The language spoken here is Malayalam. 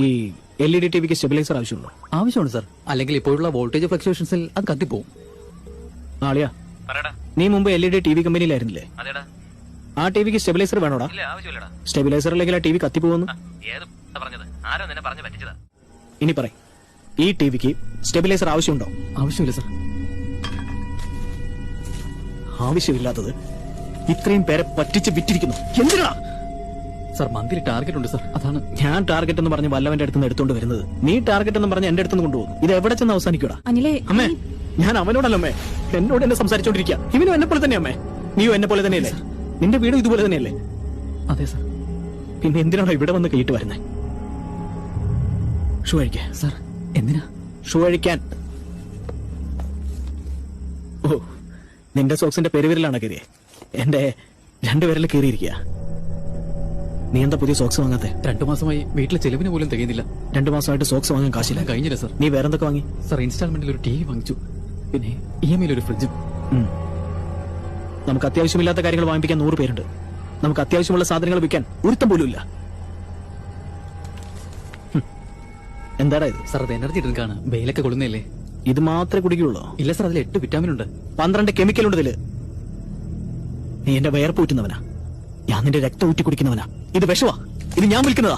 ഈ LED ടിവിക്ക് സ്റ്റെബിലൈസർ ആവശ്യമുണ്ടോ? ആവശ്യമുണ്ട് സാർ, അല്ലെങ്കിൽ ഇപ്പോഴുള്ള വോൾട്ടേജ് ഫ്ലക്ച്വേഷൻസിൽ അത് കത്തിപ്പോവും. ആളിയാ, നീ മുമ്പ് LED ടിവി കമ്പനിയിലായിരുന്നില്ലേ? ആ ടിവിക്ക് സ്റ്റെബിലൈസർ വേണോടാ? സ്റ്റെബിലൈസർ അല്ലെങ്കിൽ ആ ടിവി കത്തിപ്പോകുന്നു. ഇനി പറ, ഈ ടിവിക്ക് സ്റ്റെബിലൈസർ ആവശ്യമുണ്ടോ? ആവശ്യമില്ല സാർ. ആവശ്യമില്ലാത്തത് ഇത്രയും പേരെ പറ്റിച്ച് വിറ്റിരിക്കുന്നു. എന്തിനാ സാർ? മന്ത്ലി ടാർഗറ്റ് ഉണ്ട് സാർ, അതാണ്. ഞാൻ ടാർഗറ്റ് എന്ന് പറഞ്ഞ് വല്ലവന്റെ അടുത്ത് എടുത്തോണ്ട് വരുന്നത്. നീ ടാർഗറ്റ് എന്ന് പറഞ്ഞ് എന്റെ അടുത്ത് കൊണ്ടുപോകും. ഇത് എവിടെ ചെന്ന് അവസാനിക്കൂടാ? അമ്മേ, ഞാൻ അവനോടല്ല അമ്മേ, എന്നോട് എന്നെ സംസാരിച്ചോണ്ടിരിക്കുക. ഇവനും എന്നെ പോലെ തന്നെ അമ്മേ. നീയോ എന്നെ പോലെ തന്നെയല്ലേ? നിന്റെ വീടും ഇതുപോലെ തന്നെയല്ലേ? അതെ സാർ. പിന്നെ എന്തിനാണോ ഇവിടെ വന്ന് കൈയിട്ട് വരുന്നേ? ഷൂ അഴിക്ക സാർ. എന്തിനാ? ഷൂ അഴിക്കാൻ. ഓ, നിന്റെ സോക്സിന്റെ പെരുവിരലാണ് കീറിയേ. എന്റെ 2 വിരൽ കീറിയിരിക്കുക. നീ എന്താ പുതിയ സോക്സ് വാങ്ങാത്തെ? 2 മാസമായി വീട്ടിലെ ചെലവിന് പോലും തികയുന്നില്ല. 2 മാസമായിട്ട് സോക്സ് വാങ്ങാൻ കാശില്ല. കഴിഞ്ഞില്ല സാർ. നീ വേറെന്തൊക്കെ വാങ്ങി? സാർ, ഇൻസ്റ്റാൾമെന്റിൽ ഒരു TV വാങ്ങിച്ചു, പിന്നെ EMI ഒരു ഫ്രിഡ്ജും. നമുക്ക് അത്യാവശ്യമില്ലാത്ത കാര്യങ്ങൾ വാങ്ങിപ്പിക്കാൻ 100 പേരുണ്ട്. നമുക്ക് അത്യാവശ്യമുള്ള സാധനങ്ങൾ വിൽക്കാൻ ഒരുത്തം പോലും ഇല്ല. എന്താടാ ഇത്? സാർ, അത് എനർജി ഡ്രിങ്കാണ്. വെയിലൊക്കെ കൊള്ളുന്നല്ലേ? ഇത് മാത്രമേ കുടിക്കുള്ളൂ? ഇല്ല സാർ, അതിൽ 8 വിറ്റാമിൻ ഉണ്ട്, 12 കെമിക്കൽ ഉണ്ട് ഇതില്. നീ എന്റെ വയർപ്പ് ഊറ്റുന്നവനാ, ഞാൻ നിന്റെ രക്തം ഊറ്റി കുടിക്കുന്നവനാ. ഇത് വിഷവാ, ഇത് ഞാൻ വിൽക്കുന്നതാ.